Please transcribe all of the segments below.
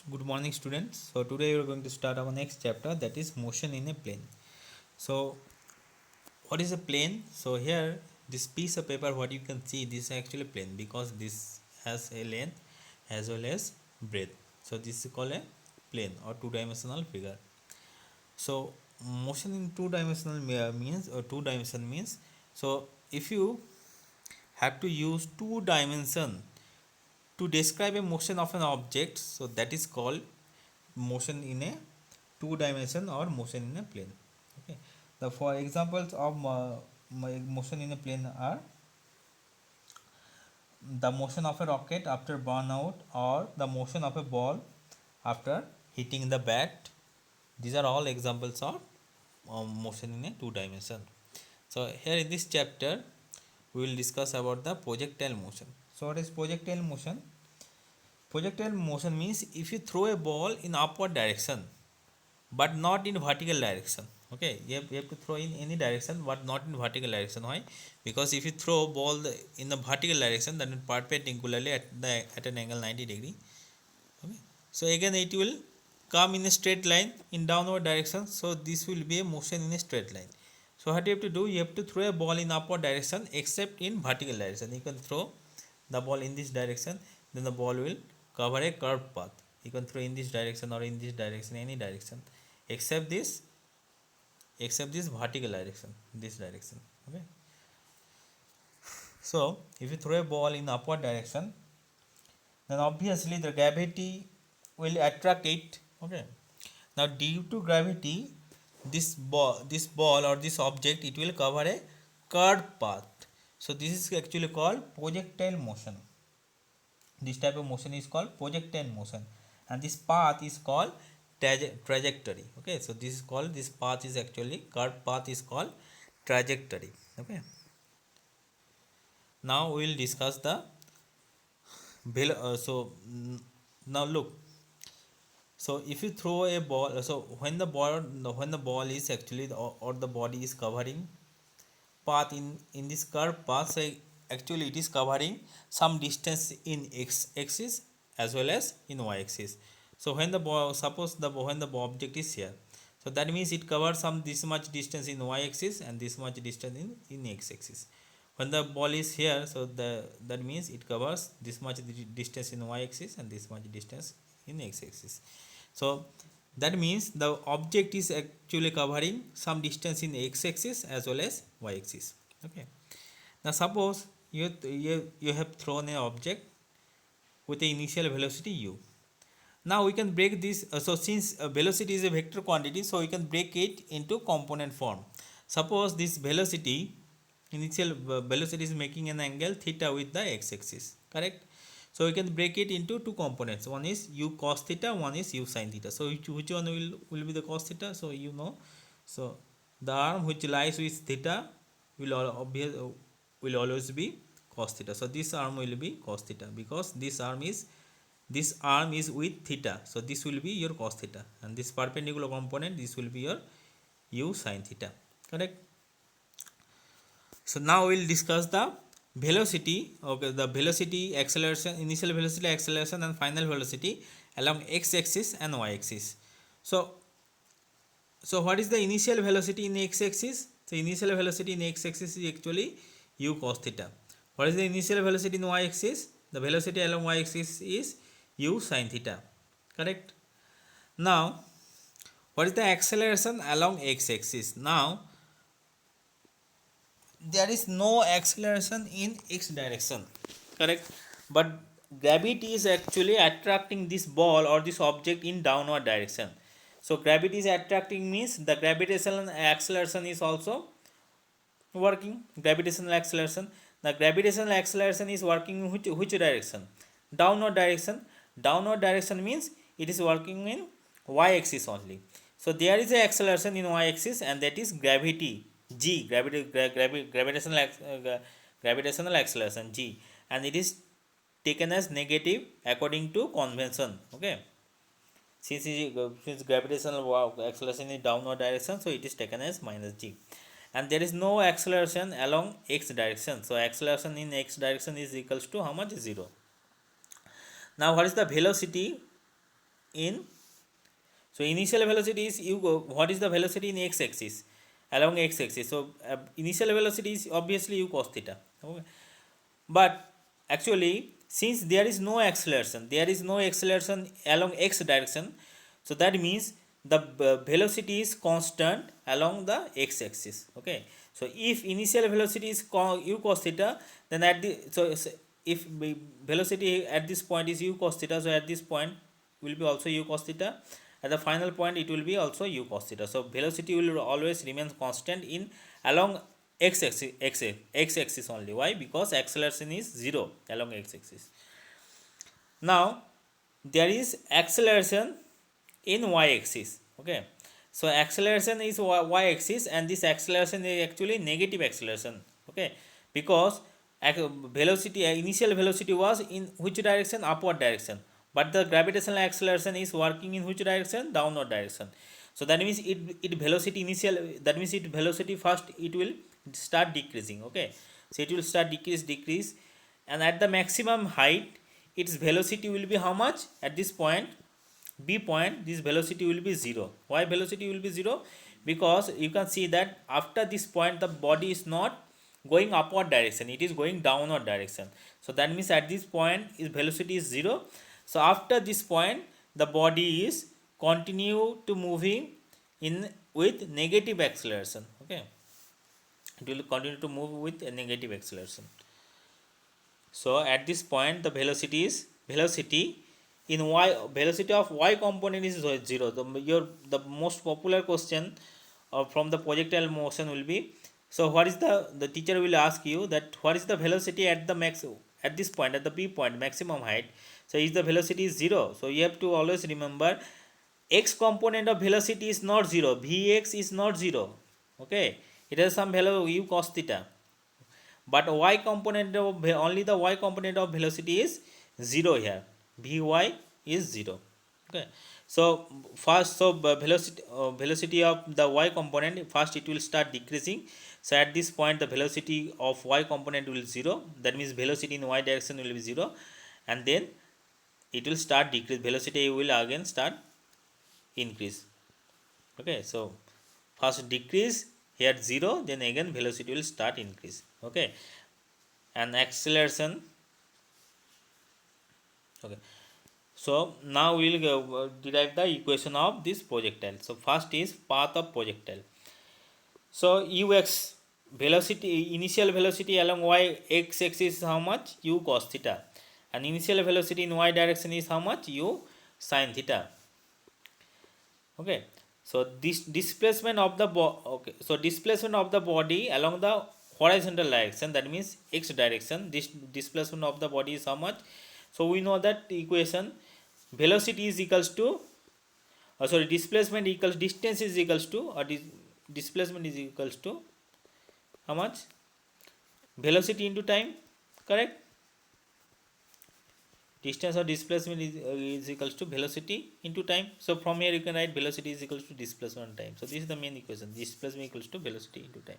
Good morning, students. So today we are going to start our next chapter, that is motion in a plane. So what is a plane? So here this piece of paper, what you can see, this is actually plane because this has a length as well as breadth. So this is called a plane or two-dimensional figure. So motion in two-dimensional means, or two-dimension means, so if you have to use two dimension to describe a motion of an object, so that is called motion in a two dimension or motion in a plane. Okay, the for examples of motion in a plane are the motion of a rocket after burnout, or the motion of a ball after hitting the bat. These are all examples of motion in a two dimension. So here in this chapter we will discuss about the projectile motion. So what is projectile motion? Projectile motion means if you throw a ball in upward direction but not in vertical direction. Okay, you have to throw in any direction but not in vertical direction. Why? Because if you throw ball in the vertical direction, then perpendicularly at an angle 90 degree. Okay, so again it will come in a straight line in downward direction, so this will be a motion in a straight line. So what you have to do, you have to throw a ball in upward direction except in vertical direction. You can throw the ball in this direction, then the ball will cover a curved path. You can throw in this direction or in this direction, any direction except this vertical direction, this direction. Okay, so if you throw a ball in upward direction, then obviously the gravity will attract it. Okay, now due to gravity, this ball or this object, it will cover a curved path. So this is actually called projectile motion. This type of motion is called projectile motion, and this path is called trajectory. Okay, so this path is actually curved path is called trajectory. Okay, now we will discuss the now look. So if you throw a ball, so when the ball is actually or the body is covering path in this curved path, so actually it is covering some distance in x axis as well as in y axis. So when the ball, suppose when the object is here, so that means it covers some this much distance in y axis and this much distance in x axis. When the ball is here, so that means it covers this much distance in y axis and this much distance in x axis. So that means the object is actually covering some distance in x axis as well as y axis. Okay, now suppose you have thrown an object with the initial velocity u. Now we can break this, so since velocity is a vector quantity, so we can break it into component form. Suppose this initial velocity is making an angle theta with the x axis, correct? So we can break it into two components. One is u cos theta, one is u sin theta. So which one will be the cos theta? So you know, so the arm which lies with theta will always be cos theta. So this arm will be cos theta because this arm is with theta. So this will be your cos theta, and this perpendicular component, this will be your u sin theta, correct? So now we will discuss the velocity. Okay, the velocity, acceleration, initial velocity, acceleration, and final velocity along x axis and y axis. So what is the initial velocity in x axis? So initial velocity in x axis is actually u cos theta. What is the initial velocity in y axis? The velocity along y axis is u sin theta, correct? Now what is the acceleration along x axis? Now there is no acceleration in x direction, correct? But gravity is actually attracting this ball or this object in downward direction. So gravity is attracting means the gravitational acceleration is also working. Gravitational acceleration, the gravitational acceleration is working in which direction? Downward direction. Downward direction means it is working in y axis only. So there is a acceleration in y axis, and that is gravity g, gravitational acceleration g, and it is taken as negative according to convention. Okay, since gravitational acceleration is downward direction, so it is taken as minus g, and there is no acceleration along x direction. So acceleration in x direction is equals to how much? 0. Now what is the velocity in, so initial velocity is u, what is the velocity in x axis, along x axis. So initial velocity is obviously u cos theta. Okay. But actually, since there is no acceleration along x direction, so that means the velocity is constant along the x axis. Okay, so if initial velocity is u cos theta, then at the, if velocity at this point is u cos theta, so at this point will be also u cos theta, at the final point it will be also u cos theta. So velocity will always remain constant in along x axis, x axis only. Why? Because acceleration is 0 along x axis. Now there is acceleration in y axis. Okay, so acceleration is y axis, and this acceleration is actually negative acceleration. Okay, because velocity, initial velocity was in which direction? Upward direction, but the gravitational acceleration is working in which direction? Downward direction. So that means it velocity initial, that means it velocity first it will start decreasing. Okay, so it will start decrease, and at the maximum height its velocity will be how much? At this point, b point, this velocity will be 0. Why velocity will be 0? Because you can see that after this point the body is not going upward direction, it is going downward direction. So that means at this point its velocity is 0. So after this point the body is continue to moving in with negative acceleration. Okay, it will continue to move with a negative acceleration. So at this point the velocity is, velocity in y, velocity of y component is 0. The most popular question from the projectile motion will be, so what is the teacher will ask you that what is the velocity at the max, at this point, at the p point, maximum height. So is the velocity is 0. So you have to always remember x component of velocity is not 0, vx is not 0. Okay, it has some value u cos theta, but y component of, only the y component of velocity is 0 here, vy is 0. Okay, so first, so velocity of the y component, first it will start decreasing. So at this point the velocity of y component will 0, that means velocity in y direction will be 0, and then it will start decrease, velocity will again start increase. Okay, so first decrease here 0, then again velocity will start increase. Okay, and acceleration. Okay, so now we will derive the equation of this projectile. So first is path of projectile. So ux, velocity, initial velocity along y x axis is how much? U cos theta, and initial velocity in y direction is how much? U sin theta. Okay, so this displacement of the okay, so displacement of the body along the horizontal direction, that means x direction, this displacement of the body is how much? So we know that equation, velocity is equals to, sorry, displacement equals, distance is equals to, or displacement is equals to how much? Velocity into time, correct? Distance or displacement is equals to velocity into time. So from here you can write velocity is equals to displacement time. So this is the main equation, displacement equals to velocity into time.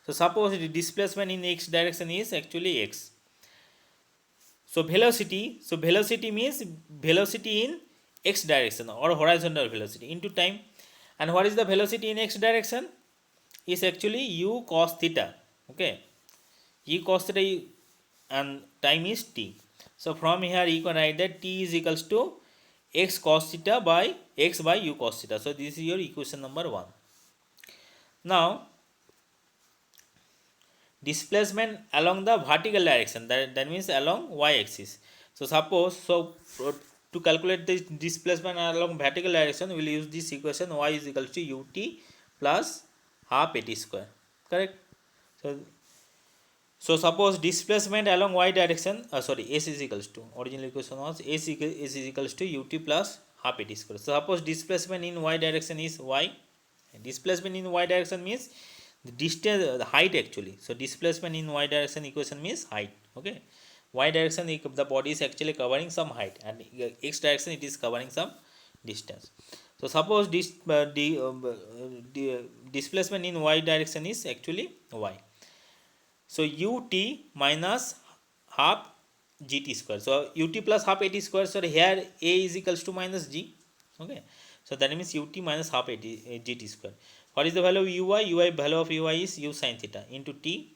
So suppose the displacement in x direction is actually x. So velocity means velocity in x direction or horizontal velocity into time. And what is the velocity in x direction? Is actually u cos theta. Okay, u cos theta, and time is t. So from here you can write that t is equals to x cos theta by x by u cos theta. So this is your equation number 1. Now displacement along the vertical direction, that means along y axis. So suppose, so to calculate the displacement along vertical direction we will use this equation, y is equals to ut plus half at square, correct? So suppose displacement along y direction, sorry, s is equals to, original equation was s is equals to ut plus half at square. So suppose displacement in y direction is y, displacement in y direction means the distance, the height actually. So displacement in y direction equation means height. Okay, y direction the body is actually covering some height, and x direction it is covering some distance. So suppose this displacement in y direction is actually y. So ut minus half gt square. So ut plus half at square. So here a is equals to minus g. Okay, so that means ut minus half gt square. What is the value of ui? Ui value of ui is u sin theta into t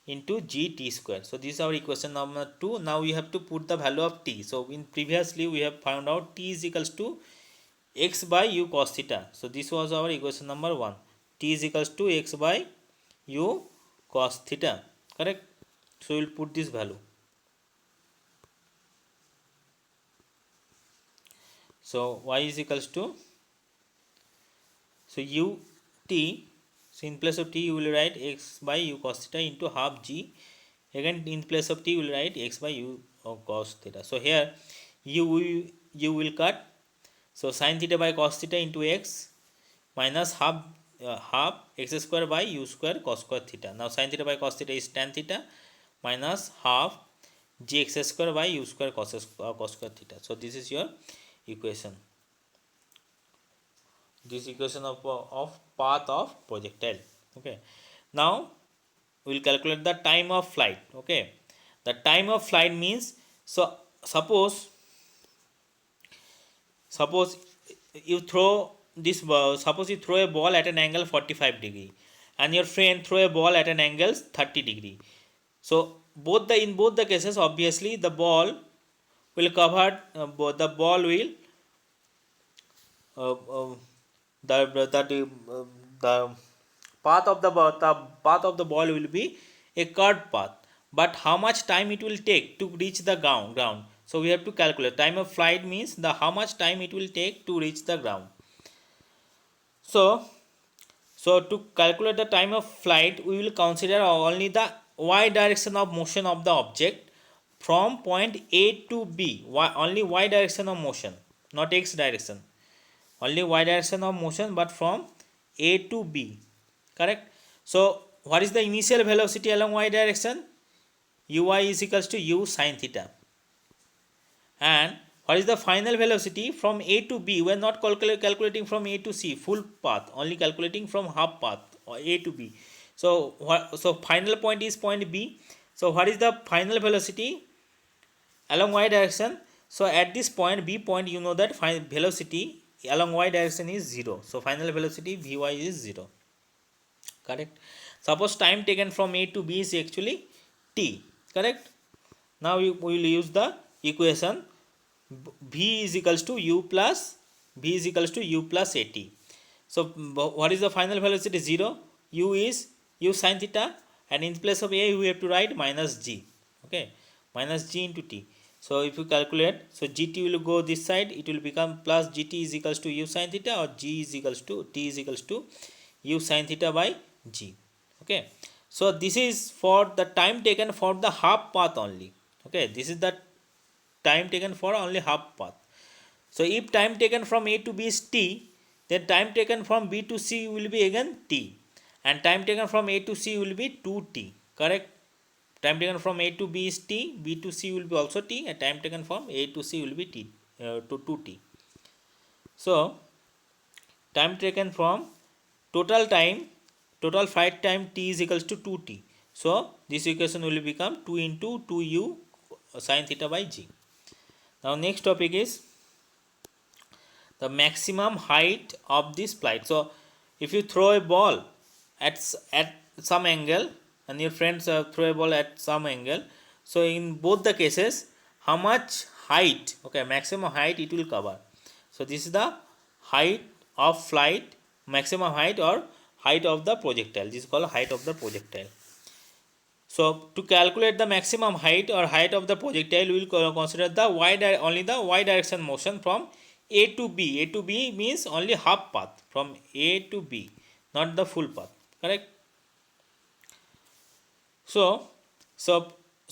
into gt square. So this is our equation number 2. Now we have to put the value of t. So in previously we have found out t is equals to x by u cos theta. So this was our equation number 1. T is equals to x by u cos theta. Correct. So we will put this value. So y is equals to, so u t, so in place of t you will write x by u cos theta into half g. Again in place of t you will write x by u cos theta. So here u will cut. So sin theta by cos theta into x minus half x square by u square cos square theta. Now sin theta by cos theta is tan theta minus half gx square by u square cos square theta. So this is your equation. This equation of path of projectile. Okay. Now we will calculate the time of flight. Okay. The time of flight means, so suppose you throw this ball, suppose you throw a ball at an angle 45 degree and your friend throw a ball at an angle 30 degree. So in both the cases obviously the ball will cover the ball will the path of the ball will be a curved path, but how much time it will take to reach the ground. So we have to calculate time of flight means the how much time it will take to reach the ground. So to calculate the time of flight we will consider only the y direction of motion of the object from point A to B. Only y direction of motion, not x direction. Only y direction of motion, but from A to B. Correct. So what is the initial velocity along y direction? Uy is equals to u sin theta. And what is the final velocity from A to B? We are not calculating from A to C full path, only calculating from half path or A to B. So final point is point B. So what is the final velocity along y direction? So at this point B point, you know that final velocity along y direction is 0. So final velocity Vy is 0. Correct. Suppose time taken from A to B is actually t. Correct. Now we will use the equation v is equals to u plus at. So what is the final velocity? 0. U is u sin theta, and in place of a we have to write minus g. Okay, minus g into t. So if you calculate, so gt will go this side, it will become plus gt is equals to u sin theta, or g is equals to t is equals to u sin theta by g. Okay, so this is for the time taken for the half path only. Okay, this is the time taken for only half path. So if time taken from A to B is t, then time taken from B to C will be again t, and time taken from A to C will be 2t. Correct. Time taken from A to B is t, B to C will be also t, and time taken from A to C will be t to 2t. So time taken from total flight time t is equals to 2t. So this equation will become 2 into 2u sin theta by g. Now next topic is the maximum height of this flight. So if you throw a ball at some angle and your friends throw a ball at some angle, so in both the cases how much height, okay, maximum height it will cover. So this is the height of flight, maximum height or height of the projectile. This is called height of the projectile. So to calculate the maximum height or height of the projectile, we will consider the only the y direction motion from A to B. A to B means only half path from A to B, not the full path. Correct. So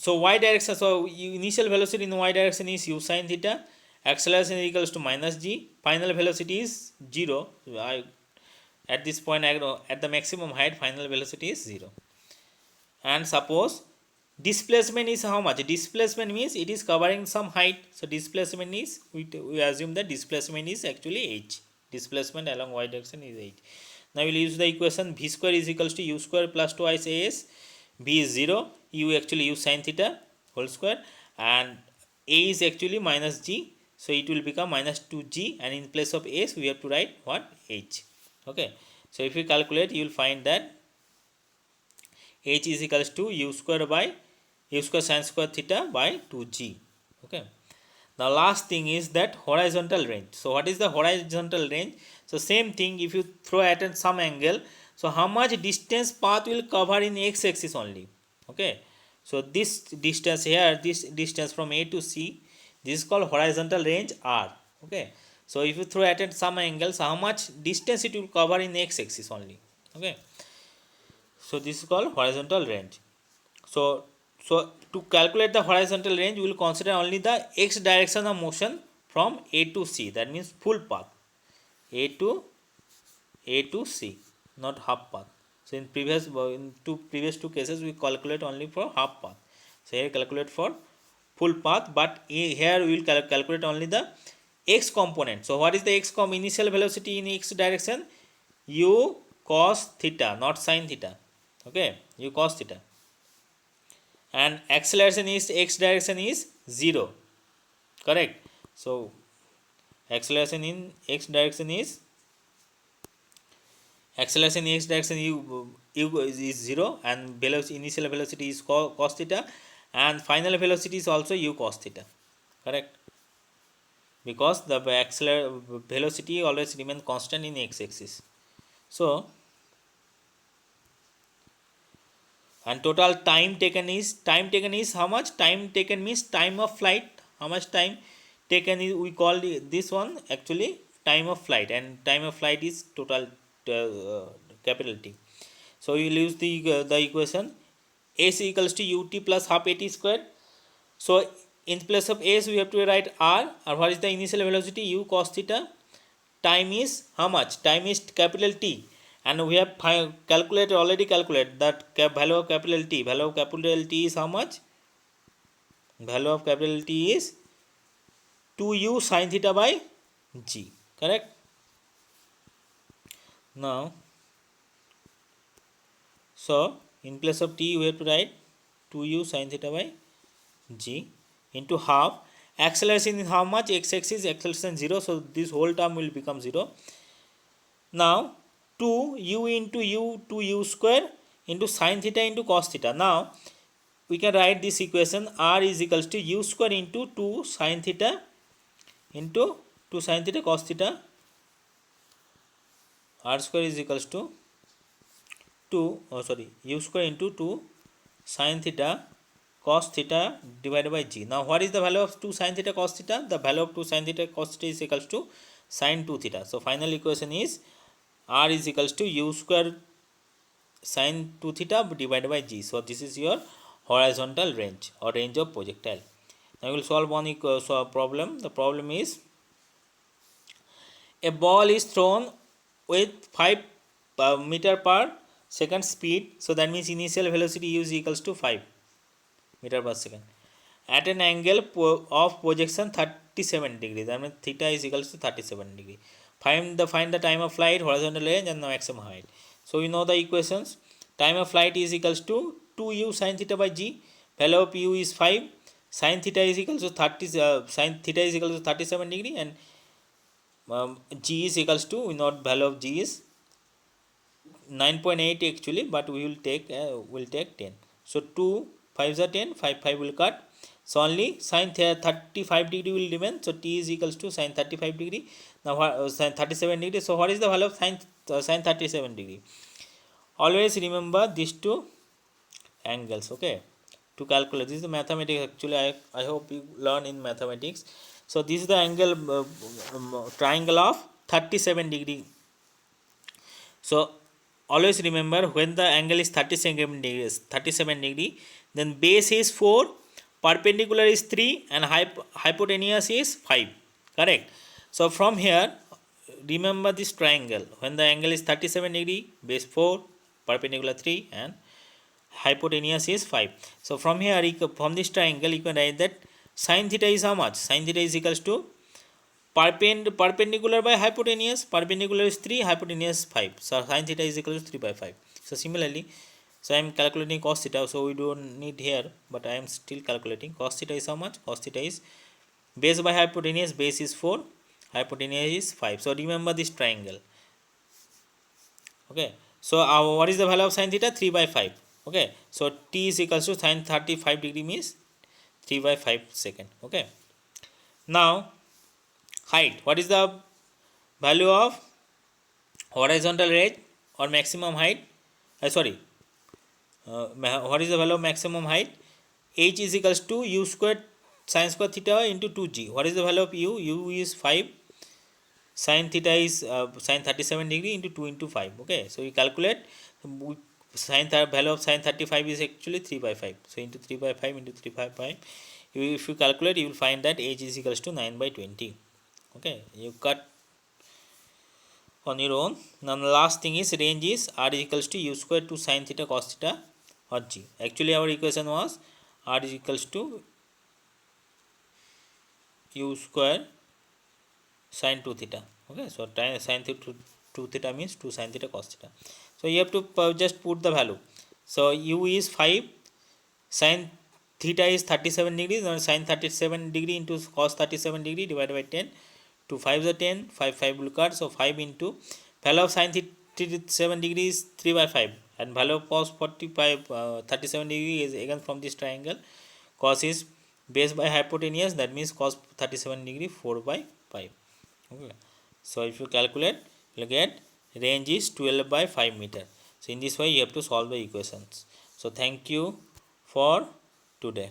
y direction. So initial velocity in y direction is u sin theta. Acceleration is equals to minus g. Final velocity is 0. At this point, at the maximum height, final velocity is 0. And suppose displacement is how much? Displacement means it is covering some height. So displacement is, we assume that displacement is actually h. Displacement along y direction is h. Now we will use the equation v square is equals to u square plus twice as. V is 0, u actually u sin theta whole square, and a is actually minus g. so it will become minus 2g, and in place of s we have to write what, h. Okay, so if you calculate, you will find that h is equals to u square by u square sin square theta by 2g. Okay, now last thing is that horizontal range. So what is the horizontal range? So same thing, if you throw at some angle, so how much distance path will cover in x axis only. Okay, so this distance here, this distance from a to c, this is called horizontal range r. Okay, so if you throw at some angle, so how much distance it will cover in x axis only. Okay, so this is called horizontal range. So to calculate the horizontal range, we will consider only the x direction of motion from a to c, that means full path, a to c, not half path. So in previous two cases we calculate only for half path, so here calculate for full path, but here we will calculate only the x component. So what is the initial velocity in x direction? U cos theta, not sin theta. Okay, u cos theta, and acceleration is x direction is 0. Correct. So acceleration in x direction is u is 0, and initial velocity is cos theta, and final velocity is also u cos theta. Correct, because the velocity always remain constant in x axis. So and total time taken is how much? Time taken means time of flight. How much time taken is, we call this one actually time of flight, and time of flight is total capital T. So we will use the equation s equals to ut plus half at squared. So in place of s we have to write r, or what is the initial velocity? U cos theta. Time is how much? Time is capital T, and we have already calculated that value of capital T. Value of capital T is how much? Value of capital T is 2u sin theta by g. Correct. Now, so in place of t we have to write 2u sin theta by g into half. Acceleration is how much? X axis acceleration 0, so this whole term will become 0. Now 2u into u, 2u square into sin theta into cos theta. Now we can write this equation, r is equals to u square into 2 sin theta into 2 sin theta cos theta. R square is equals to u square into 2 sin theta cos theta divided by g. Now what is the value of 2 sin theta cos theta? The value of 2 sin theta cos theta is equals to sin 2 theta. So final equation is r is equals to u square sin 2 theta divided by g. So this is your horizontal range or range of projectile. Now we will solve one problem. The problem is a ball is thrown with 5 meter per second speed. So that means initial velocity u is equals to 5 meter per second at an angle of projection 37 degrees. That means theta is equals to 37 degree. Find the time of flight, horizontal range, and the maximum height. So you know the equations. Time of flight is equals to 2u sin theta by g. Value of u is 5. Sin theta is equals to 37 degree, and g is equals to, we know value of g is 9.8 actually, but we will take 10. So 2 5s are 10, 5 will cut. So only sin 35 degree will remain. So t is equals to sin 35 degree. Now sin 37 degree. So what is the value of sin 37 degree? Always remember these two angles. Okay, to calculate. This is the mathematics actually. I hope you learn in mathematics. So this is the angle triangle of 37 degree. So always remember, when the angle is 37 degree, then base is 4, perpendicular is 3, and hypotenuse is 5. Correct. So from here, remember this triangle. When the angle is 37 degree, base 4, perpendicular 3, and hypotenuse is 5. So from here, from this triangle, you can write that sin theta is how much? Sin theta is equals to perpendicular by hypotenuse. Perpendicular is 3, hypotenuse 5. So sin theta is equal to 3 by 5. So similarly, so I am calculating cos theta. So we don't need here, but I am still calculating cos theta is how much? Cos theta is Base by hypotenuse, base is 4, hypotenuse is 5. So remember this triangle. Okay, so what is the value of sin theta? 3 by 5. Okay, so t is equals to sin 35 degree means 3 by 5 second. Okay, now height. What is the value of horizontal edge or maximum height? Sorry, what is the value of maximum height? H is equals to u squared sin square theta into 2g. What is the value of u? U is 5. Sin theta is sin 37 degree into 2 into 5. Okay, so you calculate value of sin 35 is actually 3 by 5. So into 3 by 5 into 3 by 5. If you calculate, you will find that h is equals to 9 by 20. Okay, you cut on your own. Now the last thing is range is r is equals to u square to sin theta cos theta or g. Actually our equation was r is equals to u square sin 2 theta. Okay, so sin 2 theta means 2 sin theta cos theta. So you have to just put the value. So u is 5, sin theta is 37 degrees, and sin 37 degree into cos 37 degree divided by 10. 2 5 is 10, 5 will cut, so 5 into value of sin 37 degree is 3 by 5, and value of cos 37 degree is again from this triangle. Cos is base by hypotenuse, that means cos 37 degree 4 by 5. Okay, so if you calculate, you get range is 12 by 5 meter. So in this way you have to solve the equations. So thank you for today.